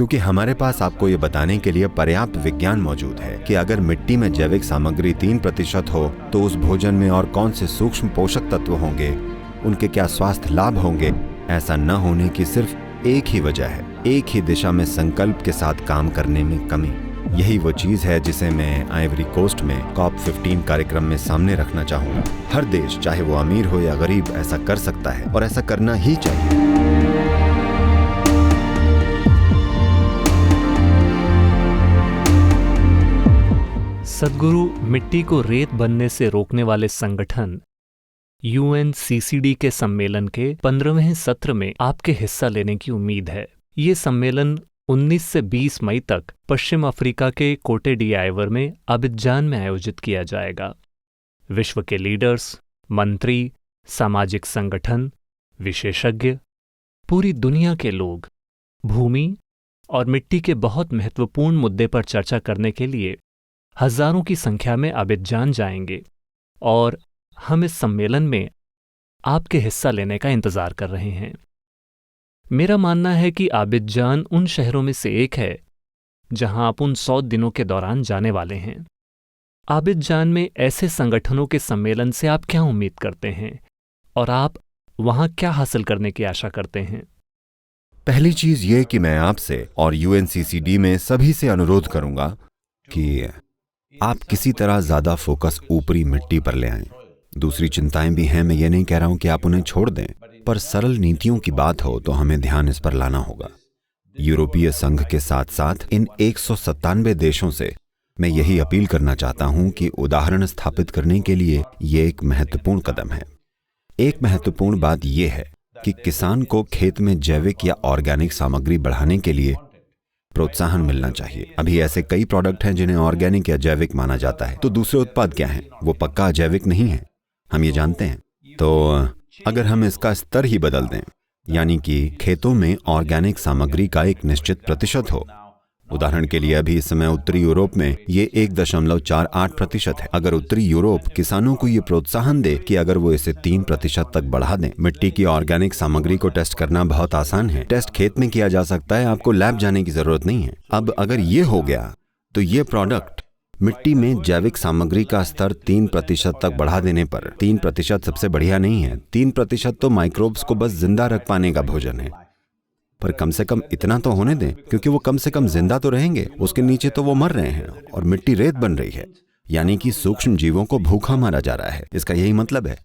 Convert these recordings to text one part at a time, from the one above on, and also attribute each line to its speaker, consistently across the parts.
Speaker 1: क्योंकि हमारे पास आपको ये बताने के लिए पर्याप्त विज्ञान मौजूद है कि अगर मिट्टी में जैविक सामग्री 3% हो तो उस भोजन में और कौन से सूक्ष्म पोषक तत्व होंगे, उनके क्या स्वास्थ्य लाभ होंगे। ऐसा न होने की सिर्फ एक ही वजह है, एक ही दिशा में संकल्प के साथ काम करने में कमी। यही वो चीज है जिसे मैं आइवरी कोस्ट में COP15 कार्यक्रम में सामने रखना चाहूंगा। हर देश, चाहे वो अमीर हो या गरीब, ऐसा कर सकता है और ऐसा करना ही चाहिए।
Speaker 2: सद्गुरु मिट्टी को रेत बनने से रोकने वाले संगठन UNCCD के सम्मेलन के 15वें सत्र में आपके हिस्सा लेने की उम्मीद है। ये सम्मेलन 19 से 20 मई तक पश्चिम अफ्रीका के कोटे डियाइवर में अबिजान में आयोजित किया जाएगा। विश्व के लीडर्स, मंत्री, सामाजिक संगठन, विशेषज्ञ, पूरी दुनिया के लोग भूमि और मिट्टी के बहुत महत्वपूर्ण मुद्दे पर चर्चा करने के लिए हजारों की संख्या में अबिजान जाएंगे और हम इस सम्मेलन में आपके हिस्सा लेने का इंतजार कर रहे हैं। मेरा मानना है कि अबिजान उन शहरों में से एक है जहां आप उन 100 दिनों के दौरान जाने वाले हैं। अबिजान में ऐसे संगठनों के सम्मेलन से आप क्या उम्मीद करते हैं और आप वहां क्या हासिल करने की आशा करते हैं?
Speaker 1: पहली चीज ये कि मैं आपसे और UNCCD में सभी से अनुरोध करूंगा कि आप किसी तरह ज्यादा फोकस ऊपरी मिट्टी पर ले आएं। दूसरी चिंताएं भी हैं, मैं ये नहीं कह रहा हूं कि आप उन्हें छोड़ दें, पर सरल नीतियों की बात हो तो हमें ध्यान इस पर लाना होगा। यूरोपीय संघ के साथ साथ इन 197 देशों से मैं यही अपील करना चाहता हूं कि उदाहरण स्थापित करने के लिए ये एक महत्वपूर्ण कदम है। एक महत्वपूर्ण बात यह है कि किसान को खेत में जैविक या ऑर्गेनिक सामग्री बढ़ाने के लिए प्रोत्साहन मिलना चाहिए। अभी ऐसे कई प्रोडक्ट हैं जिन्हें ऑर्गेनिक या जैविक माना जाता है, तो दूसरे उत्पाद क्या हैं? वो पक्का अजैविक नहीं है, हम ये जानते हैं। तो अगर हम इसका स्तर ही बदल दें, यानी कि खेतों में ऑर्गेनिक सामग्री का एक निश्चित प्रतिशत हो। उदाहरण के लिए अभी इस समय उत्तरी यूरोप में ये 1.48% है। अगर उत्तरी यूरोप किसानों को ये प्रोत्साहन दे कि अगर वो इसे 3% तक बढ़ा दें। मिट्टी की ऑर्गेनिक सामग्री को टेस्ट करना बहुत आसान है, टेस्ट खेत में किया जा सकता है, आपको लैब जाने की जरूरत नहीं है। अब अगर ये हो गया तो ये प्रोडक्ट मिट्टी में जैविक सामग्री का स्तर 3% तक बढ़ा देने पर, 3% सबसे बढ़िया नहीं है, 3% तो माइक्रोब्स को बस जिंदा रख पाने का भोजन है, पर कम से कम इतना तो होने दें, क्योंकि वो कम से कम जिंदा तो रहेंगे, उसके नीचे तो वो मर रहे हैं और मिट्टी रेत बन रही है, यानी कि सूक्ष्म जीवों को भूखा मारा जा रहा है। इसका यही मतलब है।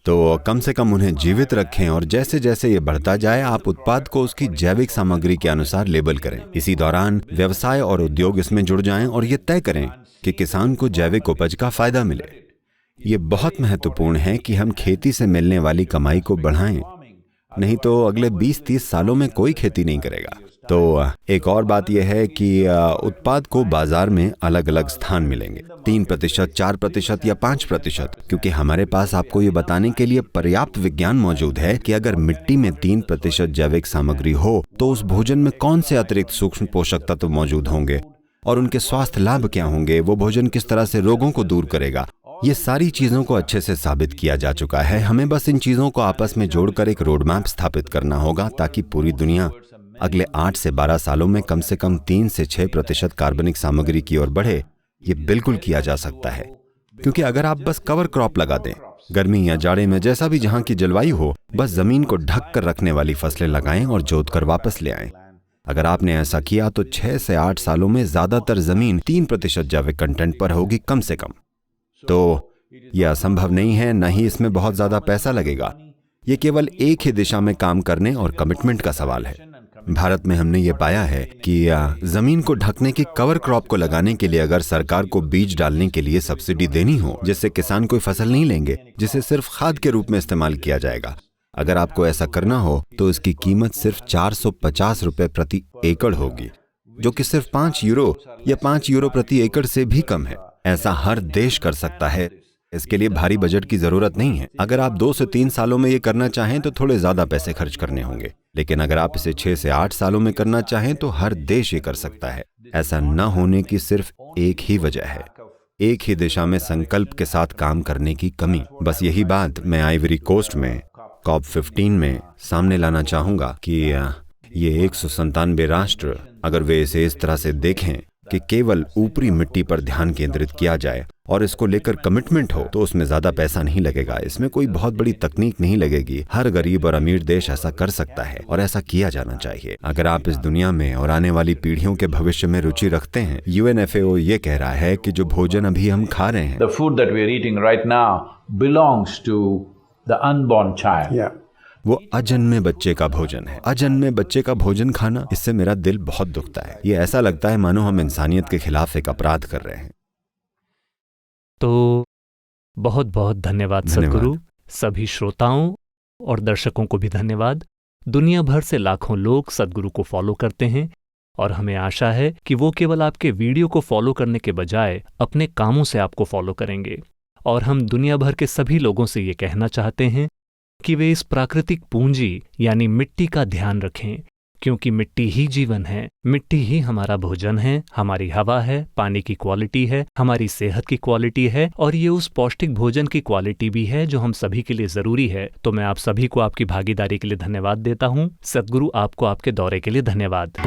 Speaker 1: तो कम से कम उन्हें जीवित रखें और जैसे जैसे ये बढ़ता जाए आप उत्पाद को उसकी जैविक सामग्री के अनुसार लेबल करें। इसी दौरान व्यवसाय और उद्योग इसमें जुड़ जाएं और ये तय करें कि किसान को जैविक उपज का फायदा मिले। ये बहुत महत्वपूर्ण है कि हम खेती से मिलने वाली कमाई को बढ़ाएं, नहीं तो अगले 20-30 सालों में कोई खेती नहीं करेगा। तो एक और बात यह है कि उत्पाद को बाजार में अलग अलग स्थान मिलेंगे, 3%, 4% या 5%, क्योंकि हमारे पास आपको ये बताने के लिए पर्याप्त विज्ञान मौजूद है कि अगर मिट्टी में 3% जैविक सामग्री हो तो उस भोजन में कौन से अतिरिक्त सूक्ष्म पोषक तत्व मौजूद होंगे और उनके स्वास्थ्य लाभ क्या होंगे, वो भोजन किस तरह से रोगों को दूर करेगा। ये सारी चीजों को अच्छे से साबित किया जा चुका है। हमें बस इन चीजों को आपस में जोड़कर एक रोड मैप स्थापित करना होगा ताकि पूरी दुनिया अगले 8 से 12 सालों में कम से कम 3 से 6% कार्बनिक सामग्री की ओर बढ़े। ये बिल्कुल किया जा सकता है, क्योंकि अगर आप बस कवर क्रॉप लगा दें, गर्मी या जाड़े में जैसा भी जहां की जलवायु हो, बस जमीन को ढक कर रखने वाली फसलें लगाएं और जोत कर वापस ले आएं। अगर आपने ऐसा किया तो 6 से 8 सालों में ज्यादातर जमीन 3% जैविक कंटेंट पर होगी कम से कम। तो यह असंभव नहीं है, न ही इसमें बहुत ज्यादा पैसा लगेगा। ये केवल एक ही दिशा में काम करने और कमिटमेंट का सवाल है। भारत में हमने ये पाया है कि जमीन को ढकने की कवर क्रॉप को लगाने के लिए अगर सरकार को बीज डालने के लिए सब्सिडी देनी हो, जिससे किसान कोई फसल नहीं लेंगे, जिसे सिर्फ खाद के रूप में इस्तेमाल किया जाएगा, अगर आपको ऐसा करना हो तो इसकी कीमत सिर्फ 450 रुपए प्रति एकड़ होगी, जो कि सिर्फ 5 यूरो या 5 यूरो प्रति एकड़ से भी कम है। ऐसा हर देश कर सकता है, इसके लिए भारी बजट की जरूरत नहीं है। अगर आप 2 से 3 सालों में ये करना चाहें तो थोड़े ज्यादा पैसे खर्च करने होंगे, लेकिन अगर आप इसे 6 से 8 सालों में करना चाहें तो हर देश ये कर सकता है। ऐसा न होने की सिर्फ एक ही वजह है, एक ही दिशा में संकल्प के साथ काम करने की कमी। बस यही बात मैं आइवरी कोस्ट में COP15 में सामने लाना चाहूंगा कि ये 197 राष्ट्र अगर वे इसे इस तरह से देखें कि केवल ऊपरी मिट्टी पर ध्यान केंद्रित किया जाए और इसको लेकर कमिटमेंट हो, तो उसमें ज्यादा पैसा नहीं लगेगा, इसमें कोई बहुत बड़ी तकनीक नहीं लगेगी। हर गरीब और अमीर देश ऐसा कर सकता है और ऐसा किया जाना चाहिए। अगर आप इस दुनिया में और आने वाली पीढ़ियों के भविष्य में रुचि रखते हैं, UNFAO ये कह रहा है कि जो भोजन अभी हम खा रहे हैं,
Speaker 3: The food that we are eating right now belongs to the unborn child.
Speaker 4: Yeah.
Speaker 1: वो अजन्मे बच्चे का भोजन है। अजन्मे बच्चे का भोजन खाना, इससे मेरा दिल बहुत दुखता है। ये ऐसा लगता है मानो हम इंसानियत के खिलाफ एक अपराध कर रहे हैं।
Speaker 2: तो बहुत बहुत धन्यवाद सद्गुरु। सभी श्रोताओं और दर्शकों को भी धन्यवाद। दुनिया भर से लाखों लोग सद्गुरु को फॉलो करते हैं और हमें आशा है कि वो केवल आपके वीडियो को फॉलो करने के बजाय अपने कामों से आपको फॉलो करेंगे। और हम दुनिया भर के सभी लोगों से ये कहना चाहते हैं कि वे इस प्राकृतिक पूंजी यानी मिट्टी का ध्यान रखें, क्योंकि मिट्टी ही जीवन है, मिट्टी ही हमारा भोजन है, हमारी हवा है, पानी की क्वालिटी है, हमारी सेहत की क्वालिटी है और ये उस पौष्टिक भोजन की क्वालिटी भी है जो हम सभी के लिए जरूरी है। तो मैं आप सभी को आपकी भागीदारी के लिए धन्यवाद देता हूँ। सद्गुरु आपको आपके दौरे के लिए धन्यवाद।